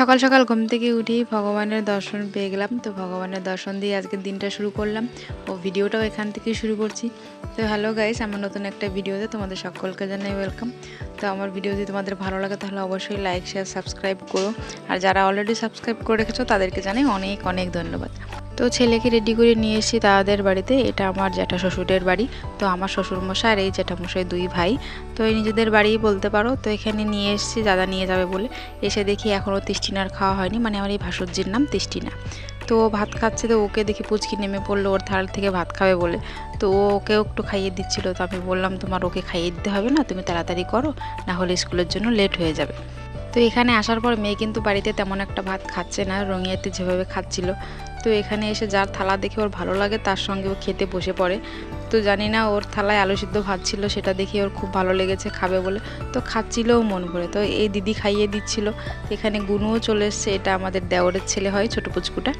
সকাল সকাল ঘুম থেকে উঠেই ভগবানের দর্শন পেয়ে গেলাম। তো ভগবানের দর্শন দিয়ে আজকের দিনটা শুরু করলাম ও ভিডিওটাও এখান থেকেই শুরু করছি। তো হ্যালো গাইস, আমার নতুন একটা ভিডিওতে তোমাদের সকলকে জানাই ওয়েলকাম। তো আমার ভিডিও যদি তোমাদের ভালো লাগে তাহলে অবশ্যই লাইক শেয়ার সাবস্ক্রাইব করো, আর যারা অলরেডি সাবস্ক্রাইব করে রেখেছো তাদেরকে জানাই অনেক অনেক ধন্যবাদ। তো ছেলেকে রেডি করে নিয়ে এসেছি তাদের বাড়িতে। এটা আমার জ্যাঠা শ্বশুরের বাড়ি। তো আমার শ্বশুরমশাই আর এই জ্যাঠামশাই দুই ভাই, তো এই নিজেদের বাড়িই বলতে পারো। তো এখানে নিয়ে এসেছি দাদা নিয়ে যাবে বলে। এসে দেখি এখনও তিষ্টিনার খাওয়া হয়নি, মানে আমার এই ভাসুরজির নাম তিষ্টিনা। তো ও ভাত খাচ্ছে, তো ওকে দেখি পুচকি নেমে পড়লো ওর থাল থেকে ভাত খাবে বলে। তো ও ওকেও একটু খাইয়ে দিচ্ছিল। তো আমি বললাম তোমার ওকে খাইয়ে দিতে হবে না, তুমি তাড়াতাড়ি করো, না হলে স্কুলের জন্য লেট হয়ে যাবে। তো এখানে আসার পর মেয়ে কিন্তু বাড়িতে তেমন একটা ভাত খাচ্ছে না, রঙিয়াতে যেভাবে খাচ্ছিল। তো এখানে এসে যার থালা দেখে ওর ভালো লাগে তার সঙ্গে ও খেতে বসে পড়ে। তো জানি না ওর থালায় আলু সিদ্ধ ভাত ছিল, সেটা দেখে ওর খুব ভালো লেগেছে খাবে বলে। তো খাচ্ছিলও মন ভরে। তো এই দিদি খাইয়ে দিচ্ছিল। এখানে গুনুও চলে এসছে, এটা আমাদের দেওরের ছেলে হয়, ছোটো পুচকুটা।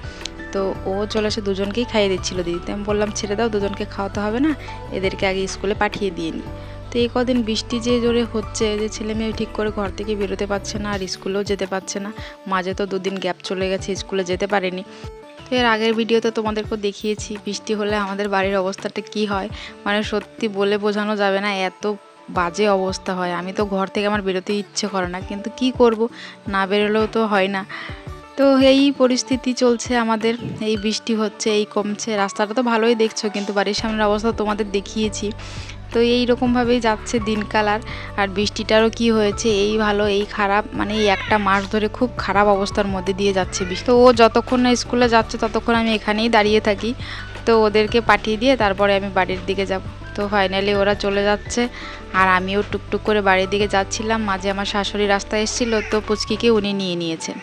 তো ও চলে এসে দুজনকেই খাইয়ে দিচ্ছিল দিদিতে। আমি বললাম ছেড়ে দাও, দুজনকে খাওয়াতে হবে না, এদেরকে আগে স্কুলে পাঠিয়ে দিয়ে নিই। তো এই কদিন বৃষ্টি যে জোরে হচ্ছে, যে ছেলে মেয়ে ঠিক করে ঘর থেকে বেরোতে পারছে না, আর স্কুলেও যেতে পারছে না। মাঝে তো দুদিন গ্যাপ চলে গেছে, স্কুলে যেতে পারেনি। তো এর আগের ভিডিওতে তোমাদেরকেও দেখিয়েছি বৃষ্টি হলে আমাদের বাড়ির অবস্থাটা কি হয়, মানে সত্যি বলে বোঝানো যাবে না, এত বাজে অবস্থা হয়। আমি তো ঘর থেকে আমার বেরোতে ইচ্ছে করে না, কিন্তু কি করব, না বেরোলেও তো হয় না। তো এই পরিস্থিতি চলছে আমাদের। এই বৃষ্টি হচ্ছে, এই কমছে, রাস্তাটা তো ভালোই দেখছো, কিন্তু বাড়ির সামনের অবস্থা তোমাদের দেখিয়েছি। তো এই রকমভাবেই যাচ্ছে দিনকাল। আর বৃষ্টিটারও কি হয়েছে, এই ভালো এই খারাপ, মানে এই একটা মাস ধরে খুব খারাপ অবস্থার মধ্যে দিয়ে যাচ্ছে বৃষ্টি। তো ও যতক্ষণ না স্কুলে যাচ্ছে ততক্ষণ আমি এখানেই দাঁড়িয়ে থাকি। তো ওদেরকে পাঠিয়ে দিয়ে তারপরে আমি বাড়ির দিকে যাব। তো ফাইনালি ওরা চলে যাচ্ছে, আর আমিও টুকটুক করে বাড়ির দিকে যাচ্ছিলাম। মাঝে আমার শাশুড়ি রাস্তায় এসেছিলো, তো পুচকিকে উনি নিয়ে নিয়েছেন।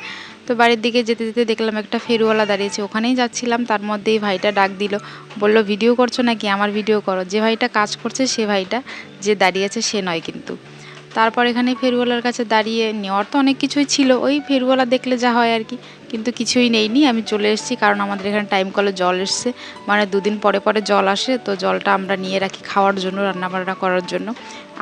তো বাড়ির দিকে যেতে যেতে দেখলাম একটা ফেরিওয়ালা দাঁড়িয়েছে, ওখানেই যাচ্ছিলাম। তার মধ্যেই ভাইটা ডাক দিল, বলল ভিডিও করছো নাকি, আমার ভিডিও করো। যে ভাইটা কাজ করছে সে ভাইটা, যে দাঁড়িয়েছে সে নয় কিন্তু। তারপর এখানে ফেরিওয়ালার কাছে দাঁড়িয়ে নেওয়ার তো অনেক কিছুই ছিল, ওই ফেরিওয়ালা দেখলে যা হয় আর কি, কিন্তু কিছুই নেইনি। আমি চলে এসেছি, কারণ আমাদের এখানে টাইম কলে জল এসছে, মানে দুদিন পরে পরে জল আসে। তো জলটা আমরা নিয়ে রাখি খাওয়ার জন্য, রান্নাবান্না করার জন্য।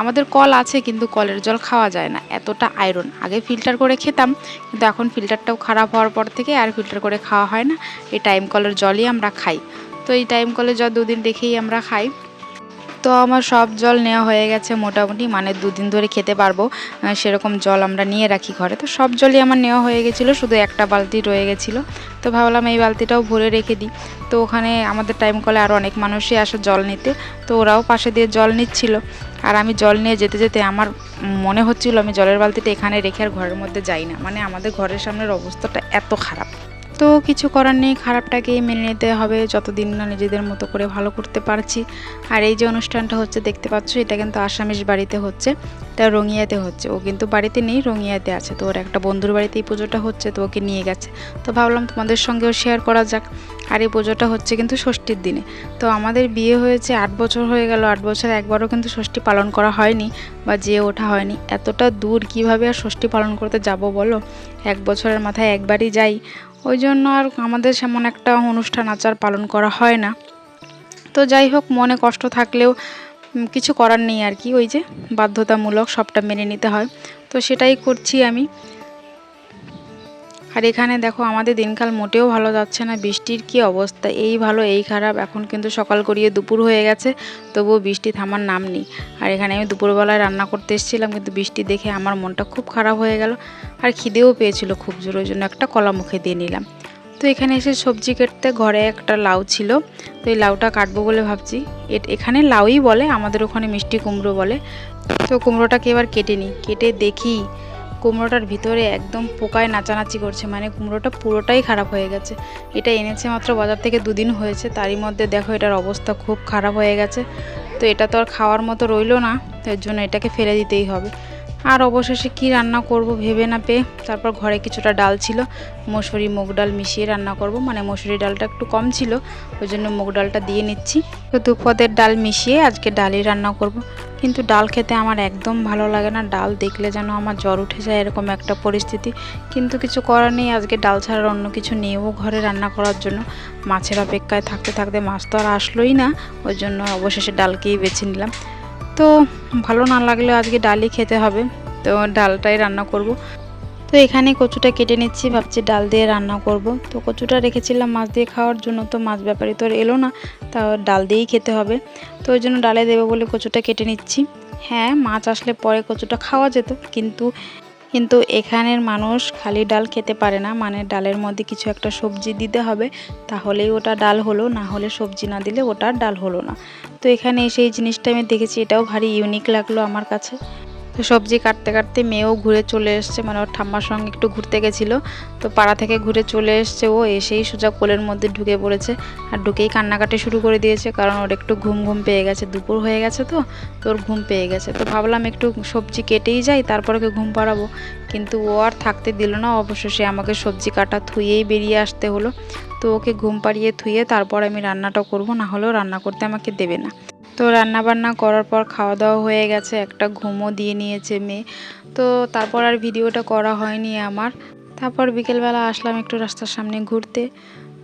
আমাদের কল আছে কিন্তু কলের জল খাওয়া যায় না, এতটা আয়রন। আগে ফিল্টার করে খেতাম, কিন্তু এখন ফিল্টারটাও খারাপ হওয়ার পর থেকে আর ফিল্টার করে খাওয়া হয় না, এই টাইম কলের জলই আমরা খাই। তো এই টাইম কলের জল দুদিন রেখেই আমরা খাই। তো আমার সব জল নেওয়া হয়ে গেছে মোটামুটি, মানে দুদিন ধরে খেতে পারবো সেরকম জল আমরা নিয়ে রাখি ঘরে। তো সব জলই আমার নেওয়া হয়ে গেছিলো, শুধু একটা বালতি রয়ে গেছিলো। তো ভাবলাম এই বালতিটাও ভরে রেখে দিই। তো ওখানে আমাদের টাইম কলে আরও অনেক মানুষই আসে জল নিতে, তো ওরাও পাশে দিয়ে জল নিচ্ছিল। আর আমি জল নিয়ে যেতে যেতে আমার মনে হচ্ছিলো আমি জলের বালতিটা এখানে রেখে আর ঘরের মধ্যে যাই না, মানে আমাদের ঘরের সামনের অবস্থাটা এত খারাপ। তো কিছু করার নেই, খারাপটাকেই মেনে নিতে হবে, যতদিন না নিজেদের মতো করে ভালো করতে পারছি। আর এই যে অনুষ্ঠানটা হচ্ছে দেখতে পাচ্ছ, এটা কিন্তু আসামিস বাড়িতে হচ্ছে, এটা রঙিয়াতে হচ্ছে। ও কিন্তু বাড়িতে নেই, রঙিয়াতে আছে। তো ওর একটা বন্ধুর বাড়িতে এই পুজোটা হচ্ছে, তো ওকে নিয়ে গেছে। তো ভাবলাম তোমাদের সঙ্গেও শেয়ার করা যাক। আর এই পুজোটা হচ্ছে কিন্তু ষষ্ঠীর দিনে। তো আমাদের বিয়ে হয়েছে 8 বছর হয়ে গেল, 8 বছর একবারও কিন্তু ষষ্ঠী পালন করা হয়নি বা যেয়ে ওঠা হয়নি। এতটা দূর কিভাবে আর ষষ্ঠী পালন করতে যাব বলো, 1 বছরের মাথায় একবারই যাই। ওই জন্য আর আমাদের সেমন একটা অনুষ্ঠান আচার পালন করা হয় না। তো যাই হোক, মনে কষ্ট থাকলেও কিছু করার নেই আর কি, ওই যে বাধ্যতামূলক সবটা মেনে নিতে হয়, তো সেটাই করছি আমি। আর এখানে দেখো আমাদের দিনকাল মোটেও ভালো যাচ্ছে না, বৃষ্টির কি অবস্থা, এই ভালো এই খারাপ। এখন কিন্তু সকাল গড়িয়ে দুপুর হয়ে গেছে, তবুও বৃষ্টি থামার নাম নেই। আর এখানে আমি দুপুরবেলায় রান্না করতে এসেছিলাম, কিন্তু বৃষ্টি দেখে আমার মনটা খুব খারাপ হয়ে গেল। আর খিদেও পেয়েছিল খুব জোর, ওই জন্য একটা কলা মুখে দিয়ে নিলাম। তো এখানে এসে সবজি কাটতে, ঘরে একটা লাউ ছিল, তো এই লাউটা কাটবো বলে ভাবছি। এখানে লাউই বলে, আমাদের ওখানে মিষ্টি কুমড়ো বলে। তো কুমড়োটাকে এবার কেটে নিই। কেটে দেখি কুমড়োটার ভিতরে একদম পোকায় নাচানাচি করছে, মানে কুমড়োটা পুরোটাই খারাপ হয়ে গেছে। এটা এনেছে মাত্র বাজার থেকে 2 দিন হয়েছে, তারই মধ্যে দেখো এটার অবস্থা খুব খারাপ হয়ে গেছে। তো এটা তো আর খাওয়ার মতো রইলো না, এর জন্য এটাকে ফেলে দিতেই হবে। আর অবশেষে কি রান্না করব ভেবে না পেয়ে, তারপর ঘরে কিছুটা ডাল ছিল, মসুরি মুগ ডাল মিশিয়ে রান্না করব, মানে মসুরি ডালটা একটু কম ছিল, ওই জন্য মুগ ডালটা দিয়ে নিচ্ছি। তো 2 পদের ডাল মিশিয়ে আজকে ডালই রান্না করব। কিন্তু ডাল খেতে আমার একদম ভালো লাগে না, ডাল দেখলে যেন আমার জ্বর উঠে যায়, এরকম একটা পরিস্থিতি। কিন্তু কিছু করার নেই, আজকে ডাল ছাড়া অন্য কিছু নেইও ঘরে রান্না করার জন্য। মাছের অপেক্ষায় থাকতে থাকতে মাছ তো আর আসলোই না, ওই জন্য অবশেষে ডালকেই বেছে নিলাম। তো ভালো না লাগলেও আজকে ডালই খেতে হবে, তো ডালটাই রান্না করব। তো এখানে কচুটা কেটে নিচ্ছি, ভাবছি ডাল দিয়ে রান্না করব। তো কচুটা রেখেছিলাম মাছ দিয়ে খাওয়ার জন্য, তো মাছ ব্যাপারী তো আর এলো না, তা ডাল দিয়েই খেতে হবে। তো ওই জন্য ডালে দেবো বলে কচুটা কেটে নিচ্ছি। হ্যাঁ, মাছ আসলে পরে কচুটা খাওয়া যেত, কিন্তু কিন্তু এখানের মানুষ খালি ডাল খেতে পারে না, মানে ডালের মধ্যে কিছু একটা সবজি দিতে হবে, তাহলেই ওটা ডাল হলো, না হলে সবজি না দিলে ওটা ডাল হলো না। তো এখানে এসে এই জিনিসটা আমি দেখেছি, এটাও ভারী ইউনিক লাগলো আমার কাছে। তো সবজি কাটতে কাটতে মেয়েও ঘুরে চলে এসছে, মানে ওর ঠাম্মার সঙ্গে একটু ঘুরতে গেছিলো, তো পাড়া থেকে ঘুরে চলে এসছে। ও এসেই সোজা কোলের মধ্যে ঢুকে পড়েছে, আর ঢুকেই কান্নাকাটি শুরু করে দিয়েছে, কারণ ওর একটু ঘুম ঘুম পেয়ে গেছে, দুপুর হয়ে গেছে তো তোর ঘুম পেয়ে গেছে। তো ভাবলাম একটু সবজি কেটেই যাই, তারপরে ওকে ঘুম পাড়াবো, কিন্তু ও আর থাকতে দিল না। অবশেষে আমাকে সবজি কাটা থুয়েই বেরিয়ে আসতে হলো। তো ওকে ঘুম পাড়িয়ে থুয়ে তারপর আমি রান্নাটা করব, না হলেও রান্না করতে আমাকে দেবে না। তো রান্না বান্না করার পর খাওয়া দাওয়া হয়ে গেছে, একটা ঘুমও দিয়ে নিয়েছে মেয়ে। তো তারপর আর ভিডিওটা করা হয়নি আমার। তারপর বিকেলবেলা আসলাম একটু রাস্তার সামনে ঘুরতে।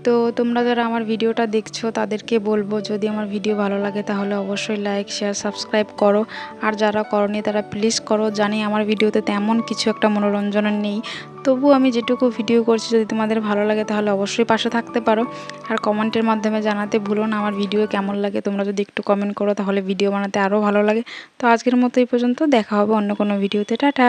তো তোমরা যারা আমার ভিডিওটা দেখছো তাদেরকে বলবো, যদি আমার ভিডিও ভালো লাগে তাহলে অবশ্যই লাইক শেয়ার সাবস্ক্রাইব করো, আর যারা করনি তারা প্লিজ করো। জানি আমার ভিডিওতে তেমন কিছু একটা মনোরঞ্জনের নেই, তবু আমি যেটুকু ভিডিও করছি যদি তোমাদের ভালো লাগে তাহলে অবশ্যই পাশে থাকতে পারো, আর কমেন্টের মাধ্যমে জানাতে ভুলো না আমার ভিডিও কেমন লাগে। তোমরা যদি একটু কমেন্ট করো তাহলে ভিডিও বানাতে আরও ভালো লাগে। তো আজকের মতো এই পর্যন্ত, দেখা হবে অন্য কোনো ভিডিওতে। টাটা।